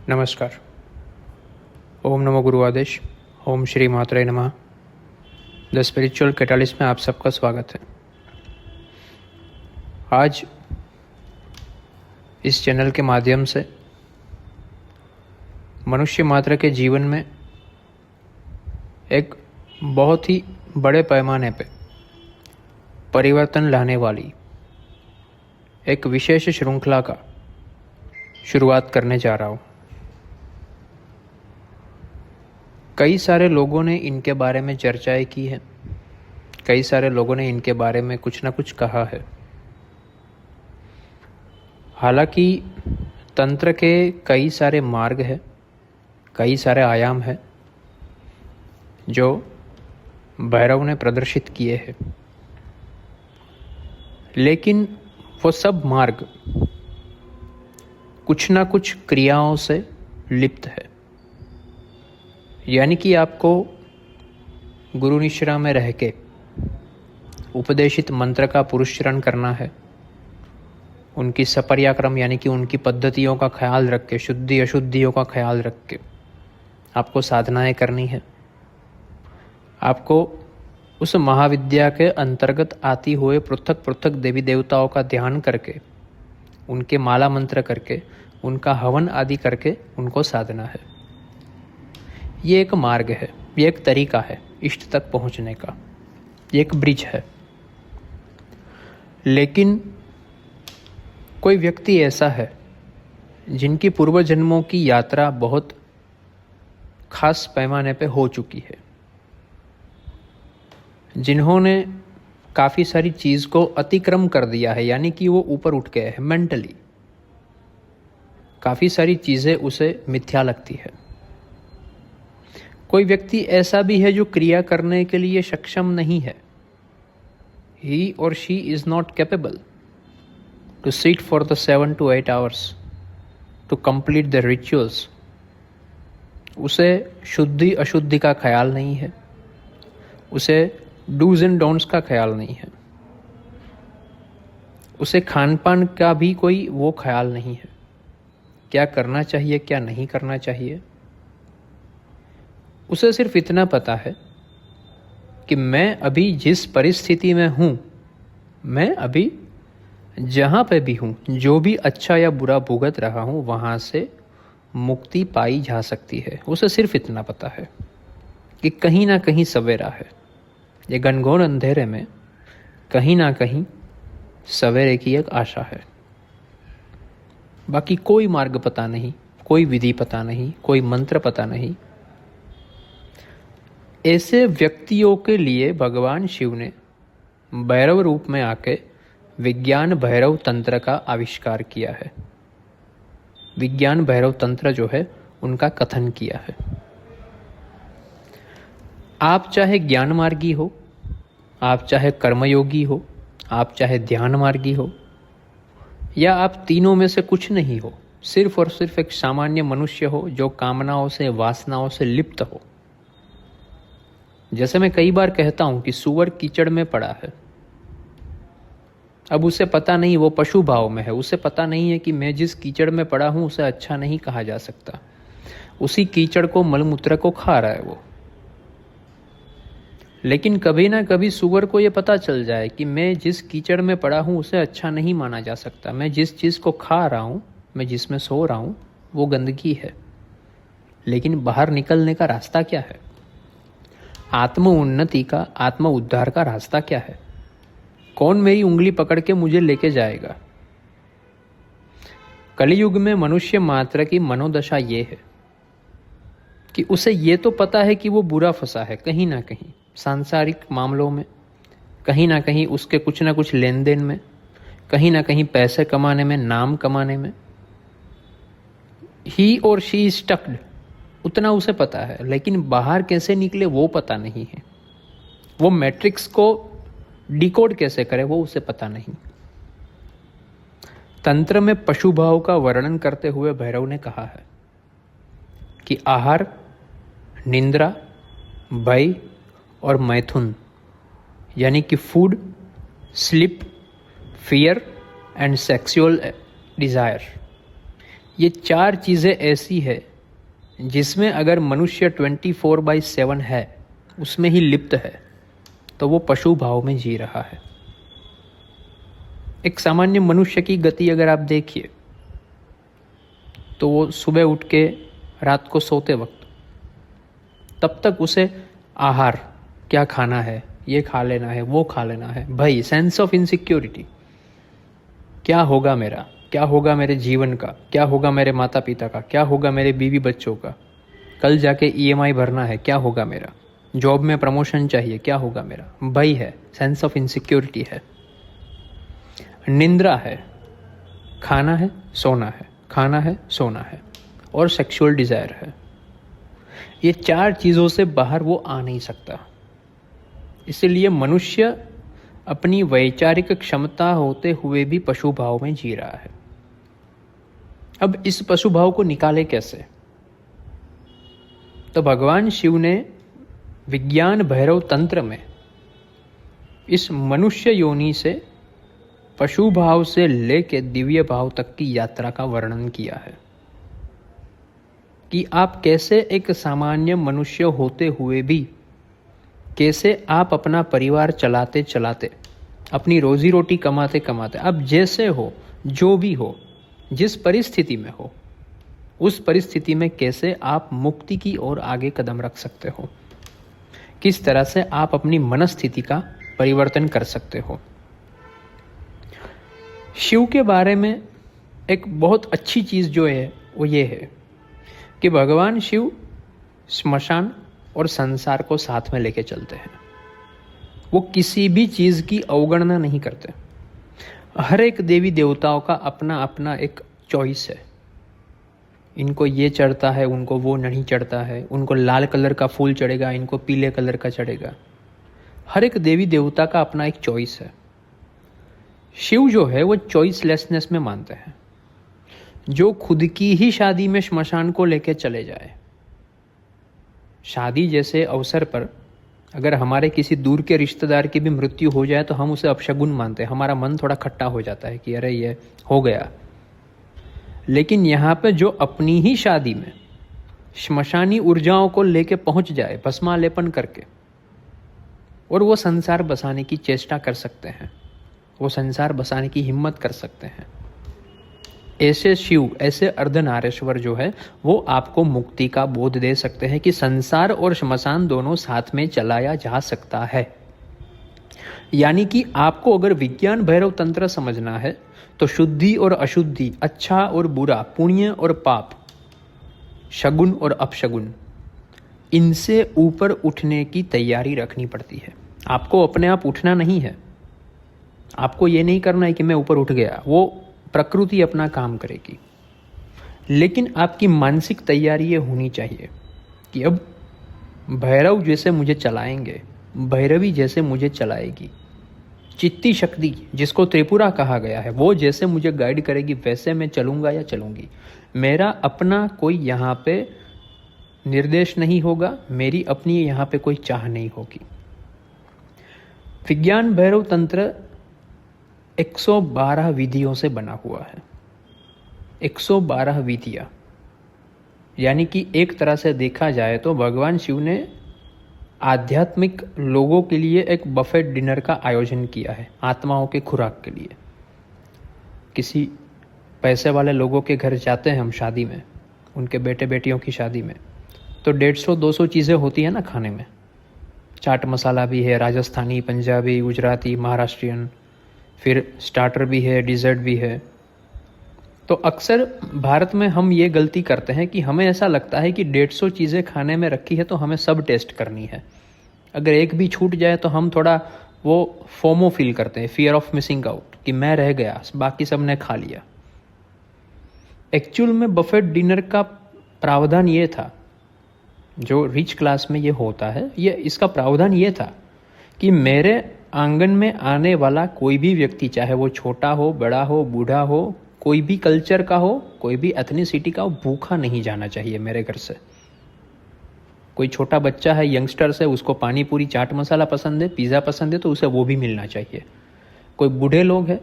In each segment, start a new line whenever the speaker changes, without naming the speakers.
नमस्कार। ओम नमो गुरुआदेश। ओम श्री मात्रे नमः। The spiritual catalyst में आप सबका स्वागत है। आज इस चैनल के माध्यम से मनुष्य मात्र के जीवन में एक बहुत ही बड़े पैमाने पे परिवर्तन लाने वाली एक विशेष श्रृंखला का शुरुआत करने जा रहा हूँ। कई सारे लोगों ने इनके बारे में चर्चाएं की है, कई सारे लोगों ने इनके बारे में कुछ ना कुछ कहा है। हालांकि तंत्र के कई सारे मार्ग हैं, कई सारे आयाम हैं जो भैरव ने प्रदर्शित किए हैं, लेकिन वो सब मार्ग कुछ ना कुछ क्रियाओं से लिप्त है। यानी कि आपको गुरु निश्रा में रह के उपदेशित मंत्र का पुरुषचरण करना है, उनकी सपर्याक्रम यानी कि उनकी पद्धतियों का ख्याल रख के, शुद्धि अशुद्धियों का ख्याल रख के आपको साधनाएं करनी है। आपको उस महाविद्या के अंतर्गत आती हुए पृथक पृथक देवी देवताओं का ध्यान करके, उनके माला मंत्र करके, उनका हवन आदि करके उनको साधना है। ये एक मार्ग है, ये एक तरीका है इष्ट तक पहुंचने का, ये एक ब्रिज है। लेकिन कोई व्यक्ति ऐसा है जिनकी पूर्व जन्मों की यात्रा बहुत खास पैमाने पे हो चुकी है, जिन्होंने काफ़ी सारी चीज़ को अतिक्रम कर दिया है, यानी कि वो ऊपर उठ गए हैं मेंटली। काफ़ी सारी चीज़ें उसे मिथ्या लगती है। कोई व्यक्ति ऐसा भी है जो क्रिया करने के लिए सक्षम नहीं है। He or she is not capable to sit for the 7 to 8 hours to complete the rituals. उसे शुद्धि अशुद्धि का ख्याल नहीं है, उसे डूज एंड डोंट्स का ख्याल नहीं है, उसे खान पान का भी कोई वो ख्याल नहीं है, क्या करना चाहिए क्या नहीं करना चाहिए। उसे सिर्फ इतना पता है कि मैं अभी जिस परिस्थिति में हूँ, मैं अभी जहाँ पे भी हूँ, जो भी अच्छा या बुरा भुगत रहा हूँ, वहाँ से मुक्ति पाई जा सकती है। उसे सिर्फ इतना पता है कि कहीं ना कहीं सवेरा है। ये घनघोर अंधेरे में कहीं ना कहीं सवेरे की एक आशा है। बाकी कोई मार्ग पता नहीं, कोई विधि पता नहीं, कोई मंत्र पता नहीं। ऐसे व्यक्तियों के लिए भगवान शिव ने भैरव रूप में आके विज्ञान भैरव तंत्र का आविष्कार किया है। विज्ञान भैरव तंत्र जो है उनका कथन किया है। आप चाहे ज्ञान मार्गी हो, आप चाहे कर्मयोगी हो, आप चाहे ध्यान मार्गी हो, या आप तीनों में से कुछ नहीं हो, सिर्फ और सिर्फ एक सामान्य मनुष्य हो जो कामनाओं से वासनाओं से लिप्त हो। जैसे मैं कई बार कहता हूं कि सूअर कीचड़ में पड़ा है, अब उसे पता नहीं, वो पशु भाव में है, उसे पता नहीं है कि मैं जिस कीचड़ में पड़ा हूं उसे अच्छा नहीं कहा जा सकता। उसी कीचड़ को, मलमूत्र को खा रहा है वो। लेकिन कभी ना कभी सूअर को ये पता चल जाए कि मैं जिस कीचड़ में पड़ा हूं उसे अच्छा नहीं माना जा सकता। मैं जिस चीज को खा रहा हूं, मैं जिसमें सो रहा हूं, वो गंदगी है। लेकिन बाहर निकलने का रास्ता क्या है? आत्म उन्नति का, आत्म उद्धार का रास्ता क्या है? कौन मेरी उंगली पकड़ के मुझे लेके जाएगा? कलियुग में मनुष्य मात्र की मनोदशा ये है कि उसे ये तो पता है कि वो बुरा फंसा है कहीं ना कहीं सांसारिक मामलों में, कहीं ना कहीं उसके कुछ ना कुछ लेन देन में, कहीं ना कहीं पैसे कमाने में, नाम कमाने में। ही और शी इज स्टक्ड, उतना उसे पता है, लेकिन बाहर कैसे निकले वो पता नहीं है। वो मैट्रिक्स को डिकोड कैसे करे वो उसे पता नहीं। तंत्र में पशु भाव का वर्णन करते हुए भैरव ने कहा है कि आहार, निंद्रा, भय और मैथुन यानी कि food, sleep, fear and sexual desire, ये 4 चीज़ें ऐसी है जिसमें अगर मनुष्य 24/7 है, उसमें ही लिप्त है, तो वो पशु भाव में जी रहा है। एक सामान्य मनुष्य की गति अगर आप देखिए तो वो सुबह उठ के रात को सोते वक्त तब तक उसे आहार क्या खाना है, ये खा लेना है, वो खा लेना है, भाई सेंस ऑफ इनसिक्योरिटी, क्या होगा मेरा, क्या होगा मेरे जीवन का, क्या होगा मेरे माता पिता का, क्या होगा मेरे बीवी बच्चों का, कल जाके ईएमआई भरना है, क्या होगा मेरा, जॉब में प्रमोशन चाहिए, क्या होगा मेरा, भय है, सेंस ऑफ इनसिक्योरिटी है। निंद्रा है, खाना है सोना है, खाना है सोना है, और सेक्सुअल डिजायर है। ये 4 चीज़ों से बाहर वो आ नहीं सकता। इसलिए मनुष्य अपनी वैचारिक क्षमता होते हुए भी पशु भाव में जी रहा है। अब इस पशु भाव को निकाले कैसे? तो भगवान शिव ने विज्ञान भैरव तंत्र में इस मनुष्य योनि से पशु भाव से लेके दिव्य भाव तक की यात्रा का वर्णन किया है कि आप कैसे एक सामान्य मनुष्य होते हुए भी कैसे आप अपना परिवार चलाते चलाते, अपनी रोजी रोटी कमाते कमाते, आप जैसे हो, जो भी हो, जिस परिस्थिति में हो, उस परिस्थिति में कैसे आप मुक्ति की ओर आगे कदम रख सकते हो, किस तरह से आप अपनी मनस्थिति का परिवर्तन कर सकते हो। शिव के बारे में एक बहुत अच्छी चीज़ जो है वो ये है कि भगवान शिव श्मशान और संसार को साथ में लेके चलते हैं। वो किसी भी चीज़ की अवगणना नहीं करते। हर एक देवी देवताओं का अपना अपना एक चॉइस है। इनको ये चढ़ता है, उनको वो नहीं चढ़ता है, उनको लाल कलर का फूल चढ़ेगा, इनको पीले कलर का चढ़ेगा। हर एक देवी देवता का अपना एक चॉइस है। शिव जो है वो चॉइसलेसनेस में मानते हैं। जो खुद की ही शादी में श्मशान को लेके चले जाए, शादी जैसे अवसर पर अगर हमारे किसी दूर के रिश्तेदार की भी मृत्यु हो जाए तो हम उसे अपशगुन मानते हैं। हमारा मन थोड़ा खट्टा हो जाता है कि अरे ये हो गया। लेकिन यहाँ पे जो अपनी ही शादी में श्मशानी ऊर्जाओं को लेके पहुंच जाए भस्मालेपन करके, और वो संसार बसाने की चेष्टा कर सकते हैं, वो संसार बसाने की हिम्मत कर सकते हैं, ऐसे शिव, ऐसे अर्धनारेश्वर जो है वो आपको मुक्ति का बोध दे सकते हैं कि संसार और श्मशान दोनों साथ में चलाया जा सकता है। यानी कि आपको अगर विज्ञान भैरव तंत्र समझना है तो शुद्धि और अशुद्धि, अच्छा और बुरा, पुण्य और पाप, शगुन और अपशगुन, इनसे ऊपर उठने की तैयारी रखनी पड़ती है। आपको अपने आप उठना नहीं है। आपको ये नहीं करना है कि मैं ऊपर उठ गया, वो प्रकृति अपना काम करेगी। लेकिन आपकी मानसिक तैयारी ये होनी चाहिए कि अब भैरव जैसे मुझे चलाएंगे, भैरवी जैसे मुझे चलाएगी, चित्ती शक्ति जिसको त्रिपुरा कहा गया है वो जैसे मुझे गाइड करेगी, वैसे मैं चलूँगा या चलूँगी। मेरा अपना कोई यहाँ पे निर्देश नहीं होगा, मेरी अपनी यहाँ पे कोई चाह नहीं होगी। विज्ञान भैरव तंत्र 112 विधियों से बना हुआ है। 112 विधियाँ, यानी कि एक तरह से देखा जाए तो भगवान शिव ने आध्यात्मिक लोगों के लिए एक बफेट डिनर का आयोजन किया है, आत्माओं के खुराक के लिए। किसी पैसे वाले लोगों के घर जाते हैं हम शादी में, उनके बेटे बेटियों की शादी में, तो 150-200 चीज़ें होती है ना खाने में। चाट मसाला भी है, राजस्थानी, पंजाबी, गुजराती, महाराष्ट्रियन, फिर स्टार्टर भी है, डिज़र्ट भी है। तो अक्सर भारत में हम ये गलती करते हैं कि हमें ऐसा लगता है कि 150 चीज़ें खाने में रखी है तो हमें सब टेस्ट करनी है। अगर एक भी छूट जाए तो हम थोड़ा वो फोमो फील करते हैं, फियर ऑफ मिसिंग आउट, कि मैं रह गया, बाकी सब ने खा लिया। एक्चुअल में बफेट डिनर का प्रावधान ये था, जो रिच क्लास में ये होता है, ये इसका प्रावधान ये था कि मेरे आंगन में आने वाला कोई भी व्यक्ति, चाहे वो छोटा हो, बड़ा हो, बूढ़ा हो, कोई भी कल्चर का हो, कोई भी एथनिसिटी का हो, भूखा नहीं जाना चाहिए मेरे घर से। कोई छोटा बच्चा है, यंगस्टर्स है, उसको पानी पूरी, चाट मसाला पसंद है, पिज़्ज़ा पसंद है, तो उसे वो भी मिलना चाहिए। कोई बूढ़े लोग हैं,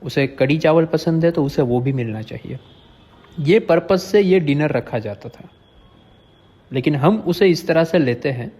उसे कड़ी चावल पसंद है, तो उसे वो भी मिलना चाहिए। ये पर्पस से ये डिनर रखा जाता था, लेकिन हम उसे इस तरह से लेते हैं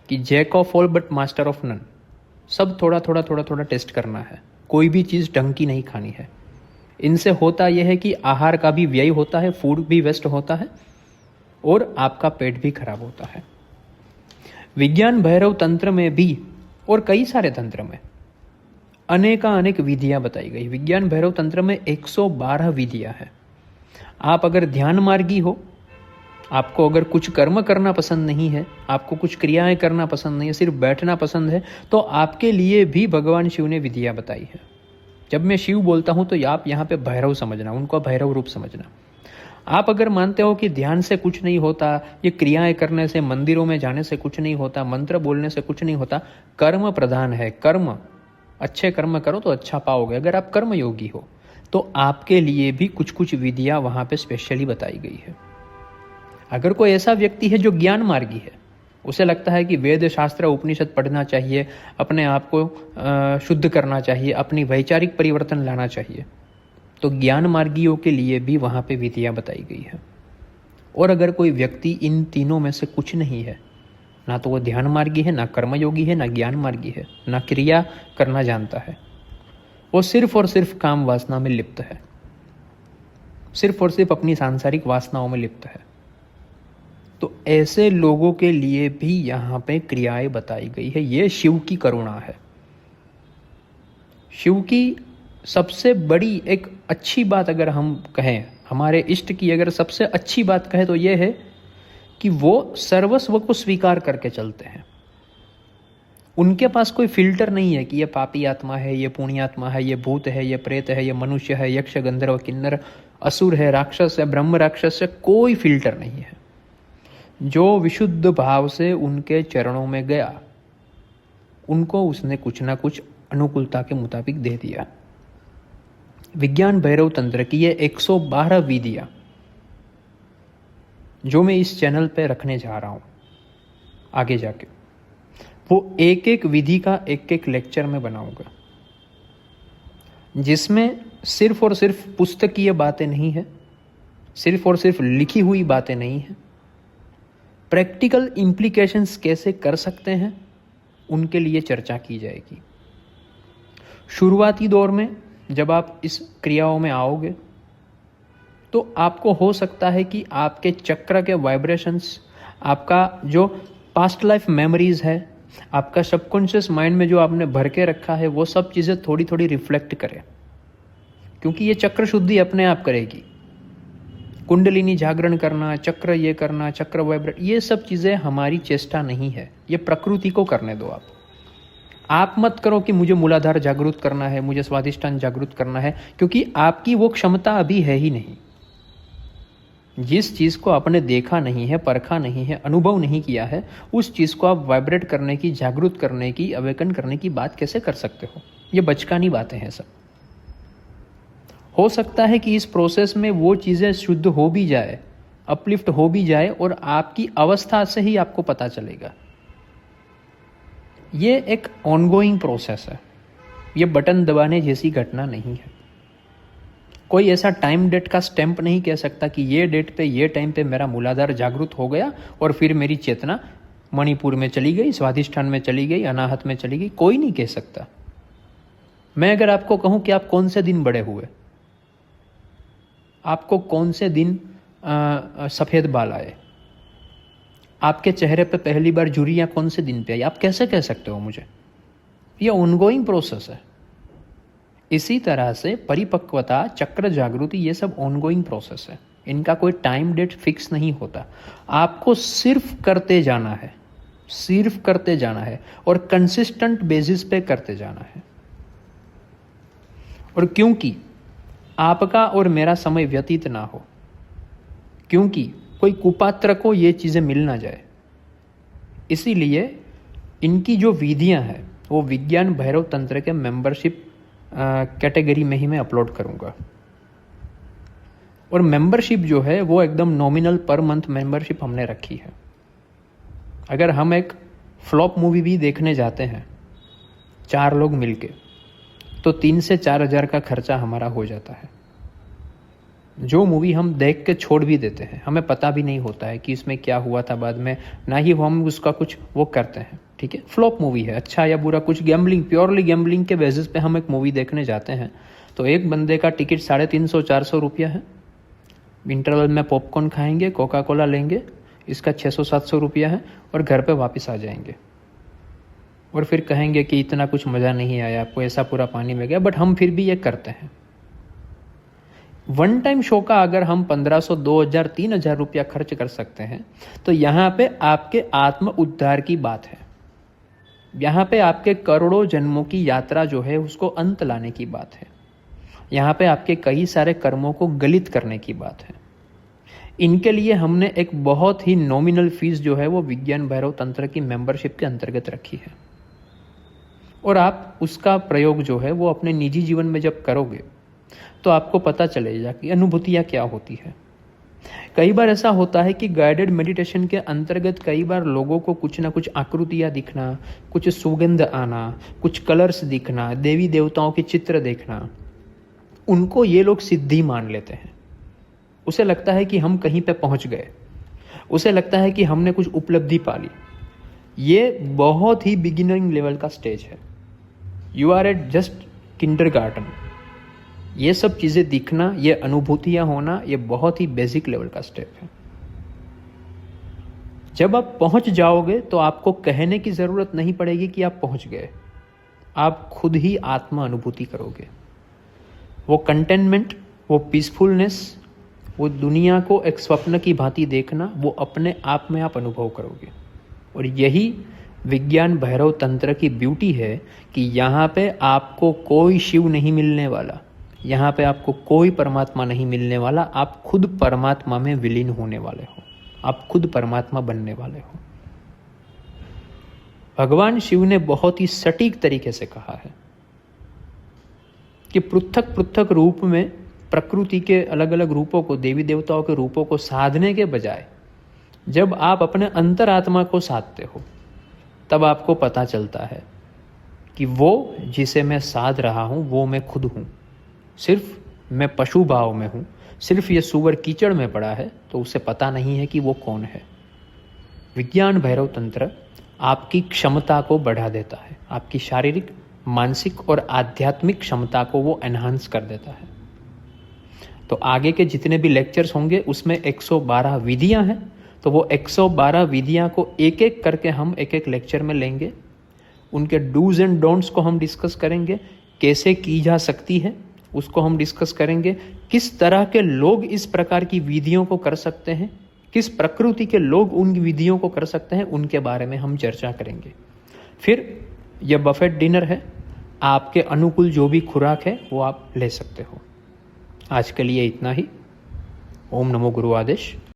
कि jack of all but master of none. सब थोड़ा थोड़ा थोड़ा थोड़ा टेस्ट करना है, कोई भी चीज़ ढंग की नहीं खानी है। इनसे होता यह है कि आहार का भी व्यय होता है, फूड भी वेस्ट होता है और आपका पेट भी खराब होता है। विज्ञान भैरव तंत्र में भी और कई सारे तंत्र में अनेक विधियां बताई गई। विज्ञान भैरव तंत्र में 112 विधियां हैं। आप अगर ध्यान मार्गी हो, आपको अगर कुछ कर्म करना पसंद नहीं है, आपको कुछ क्रियाएं करना पसंद नहीं है, सिर्फ बैठना पसंद है, तो आपके लिए भी भगवान शिव ने विधियां बताई है। जब मैं शिव बोलता हूं तो आप यहाँ पे भैरव समझना, उनको भैरव रूप समझना। आप अगर मानते हो कि ध्यान से कुछ नहीं होता, ये क्रियाएं करने से, मंदिरों में जाने से कुछ नहीं होता, मंत्र बोलने से कुछ नहीं होता, कर्म प्रधान है। कर्म, अच्छे कर्म करो तो अच्छा पाओगे। अगर आप कर्म योगी हो तो आपके लिए भी कुछ कुछ विधियां वहां पे स्पेशली बताई गई है। अगर कोई ऐसा व्यक्ति है जो ज्ञान मार्गी है, उसे लगता है कि वेद शास्त्र उपनिषद पढ़ना चाहिए, अपने आप को शुद्ध करना चाहिए, अपनी वैचारिक परिवर्तन लाना चाहिए, तो ज्ञान मार्गियों के लिए भी वहाँ पे विधियाँ बताई गई है। और अगर कोई व्यक्ति इन तीनों में से कुछ नहीं है, ना तो वो ध्यान मार्गी है, ना कर्मयोगी है, ना ज्ञान मार्गी है, ना क्रिया करना जानता है, वो सिर्फ और सिर्फ काम वासना में लिप्त है, सिर्फ और सिर्फ अपनी सांसारिक वासनाओं में लिप्त है, तो ऐसे लोगों के लिए भी यहाँ पे क्रियाएं बताई गई है। ये शिव की करुणा है। शिव की सबसे बड़ी एक अच्छी बात अगर हम कहें, हमारे इष्ट की अगर सबसे अच्छी बात कहें तो ये है कि वो सर्वस्व को स्वीकार करके चलते हैं। उनके पास कोई फिल्टर नहीं है कि ये पापी आत्मा है, ये पुण्यात्मा है, ये भूत है, ये प्रेत है, ये मनुष्य है, यक्ष गंधर्व किन्नर असुर है, राक्षस है, ब्रह्म राक्षस है, कोई फिल्टर नहीं है। जो विशुद्ध भाव से उनके चरणों में गया, उनको उसने कुछ ना कुछ अनुकूलता के मुताबिक दे दिया। विज्ञान भैरव तंत्र की ये 112 विधियां जो मैं इस चैनल पे रखने जा रहा हूं आगे जाके, वो एक एक विधि का एक एक लेक्चर में बनाऊंगा, जिसमें सिर्फ और सिर्फ पुस्तकीय बातें नहीं है, सिर्फ और सिर्फ लिखी हुई बातें नहीं है, प्रैक्टिकल इम्प्लीकेशंस कैसे कर सकते हैं उनके लिए चर्चा की जाएगी। शुरुआती दौर में जब आप इस क्रियाओं में आओगे तो आपको हो सकता है कि आपके चक्र के वाइब्रेशंस, आपका जो पास्ट लाइफ मेमोरीज है, आपका सबकॉन्शियस माइंड में जो आपने भर के रखा है, वो सब चीज़ें थोड़ी थोड़ी रिफ्लेक्ट करें, क्योंकि ये चक्र शुद्धि अपने आप करेगी। कुंडलिनी जागरण करना, चक्र ये करना, चक्र वाइब्रेट, ये सब चीज़ें हमारी चेष्टा नहीं है, ये प्रकृति को करने दो। आप मत करो कि मुझे मूलाधार जागृत करना है, मुझे स्वाधिष्ठान जागृत करना है, क्योंकि आपकी वो क्षमता अभी है ही नहीं। जिस चीज़ को आपने देखा नहीं है, परखा नहीं है, अनुभव नहीं किया है, उस चीज़ को आप वाइब्रेट करने की, जागृत करने की, अवेकन करने की बात कैसे कर सकते हो? ये बचकानी बातें हैं सब। हो सकता है कि इस प्रोसेस में वो चीज़ें शुद्ध हो भी जाए, अपलिफ्ट हो भी जाए, और आपकी अवस्था से ही आपको पता चलेगा। ये एक ऑनगोइंग प्रोसेस है, ये बटन दबाने जैसी घटना नहीं है। कोई ऐसा टाइम डेट का स्टैंप नहीं कह सकता कि ये डेट पे, ये टाइम पे मेरा मूलाधार जागृत हो गया और फिर मेरी चेतना मणिपुर में चली गई, स्वाधिष्ठान में चली गई, अनाहत में चली गई। कोई नहीं कह सकता। मैं अगर आपको कहूं कि आप कौन से दिन बड़े हुए, आपको कौन से दिन सफ़ेद बाल आए, आपके चेहरे पे पहली बार झुर्रियाँ कौन से दिन पे आई, आप कैसे कह सकते हो मुझे? ये ऑनगोइंग प्रोसेस है। इसी तरह से परिपक्वता, चक्र जागृति, ये सब ऑनगोइंग प्रोसेस है। इनका कोई टाइम डेट फिक्स नहीं होता। आपको सिर्फ करते जाना है, सिर्फ करते जाना है, और कंसिस्टेंट बेसिस पे करते जाना है। और क्योंकि आपका और मेरा समय व्यतीत ना हो, क्योंकि कोई कुपात्र को ये चीज़ें मिल ना जाए, इसीलिए इनकी जो विधियां हैं वो विज्ञान भैरव तंत्र के मेंबरशिप कैटेगरी में ही मैं अपलोड करूंगा। और मेंबरशिप जो है वो एकदम नॉमिनल पर मंथ मेंबरशिप हमने रखी है। अगर हम एक फ्लॉप मूवी भी देखने जाते हैं 4 लोग मिलके, तो 3 से 4 हज़ार का खर्चा हमारा हो जाता है। जो मूवी हम देख के छोड़ भी देते हैं, हमें पता भी नहीं होता है कि इसमें क्या हुआ था बाद में, ना ही हम उसका कुछ वो करते हैं, ठीक है। फ्लॉप मूवी है, अच्छा या बुरा, कुछ गैम्बलिंग, प्योरली गैम्बलिंग के बेसिस पे हम एक मूवी देखने जाते हैं, तो एक बंदे का टिकट 350-400 रुपया है। इंटरवल में पॉपकॉर्न खाएंगे, कोका कोला लेंगे, इसका 600-700 रुपया है, और घर पे वापस आ जाएंगे और फिर कहेंगे कि इतना कुछ मज़ा नहीं आया, पैसा पूरा पानी में गया। बट हम फिर भी ये करते हैं। वन टाइम शो का अगर हम 1500, 2000, 3000 रुपया खर्च कर सकते हैं, तो यहाँ पे आपके आत्म उद्धार की बात है। यहाँ पे आपके करोड़ों जन्मों की यात्रा जो है उसको अंत लाने की बात है। यहाँ पे आपके कई सारे कर्मों को गलित करने की बात है। इनके लिए हमने एक बहुत ही नॉमिनल फीस जो है वो विज्ञान भैरव तंत्र की मेंबरशिप के अंतर्गत रखी है, और आप उसका प्रयोग जो है वो अपने निजी जीवन में जब करोगे तो आपको पता चलेगा कि अनुभूतियाँ क्या होती है। कई बार ऐसा होता है कि गाइडेड मेडिटेशन के अंतर्गत कई बार लोगों को कुछ ना कुछ आकृतियाँ दिखना, कुछ सुगंध आना, कुछ कलर्स दिखना, देवी देवताओं के चित्र देखना, उनको ये लोग सिद्धि मान लेते हैं। उसे लगता है कि हम कहीं पे पहुंच गए, उसे लगता है कि हमने कुछ उपलब्धि पा ली। ये बहुत ही बिगिनरिंग लेवल का स्टेज है। You are at just kindergarten. ये सब चीज़ें दिखना, ये अनुभूतियाँ होना, ये बहुत ही बेसिक लेवल का स्टेप है। जब आप पहुंच जाओगे तो आपको कहने की ज़रूरत नहीं पड़ेगी कि आप पहुंच गए, आप खुद ही आत्मा अनुभूति करोगे। वो कंटेनमेंट, वो पीसफुलनेस, वो दुनिया को एक स्वप्न की भांति देखना, वो अपने आप में आप अनुभव करोगे। और यही विज्ञान भैरव तंत्र की ब्यूटी है कि यहाँ पे आपको कोई शिव नहीं मिलने वाला, यहाँ पे आपको कोई परमात्मा नहीं मिलने वाला। आप खुद परमात्मा में विलीन होने वाले हो, आप खुद परमात्मा बनने वाले हो। भगवान शिव ने बहुत ही सटीक तरीके से कहा है कि पृथक पृथक रूप में प्रकृति के अलग अलग रूपों को, देवी देवताओं के रूपों को साधने के बजाय जब आप अपने अंतरात्मा को साधते हो, तब आपको पता चलता है कि वो जिसे मैं साध रहा हूँ वो मैं खुद हूँ। सिर्फ मैं पशु भाव में हूँ, सिर्फ ये सुअर कीचड़ में पड़ा है, तो उसे पता नहीं है कि वो कौन है। विज्ञान भैरव तंत्र आपकी क्षमता को बढ़ा देता है, आपकी शारीरिक, मानसिक और आध्यात्मिक क्षमता को वो एनहांस कर देता है। तो आगे के जितने भी लेक्चर्स होंगे उसमें 112 विधियां हैं, तो वो 112 विधियां को एक एक करके हम एक एक लेक्चर में लेंगे। उनके डूज एंड डोंट्स को हम डिस्कस करेंगे, कैसे की जा सकती है उसको हम डिस्कस करेंगे, किस तरह के लोग इस प्रकार की विधियों को कर सकते हैं, किस प्रकृति के लोग उन विधियों को कर सकते हैं, उनके बारे में हम चर्चा करेंगे। फिर यह बफेट डिनर है, आपके अनुकूल जो भी खुराक है वो आप ले सकते हो। आज के लिए इतना ही। ओम नमो गुरु आदेश।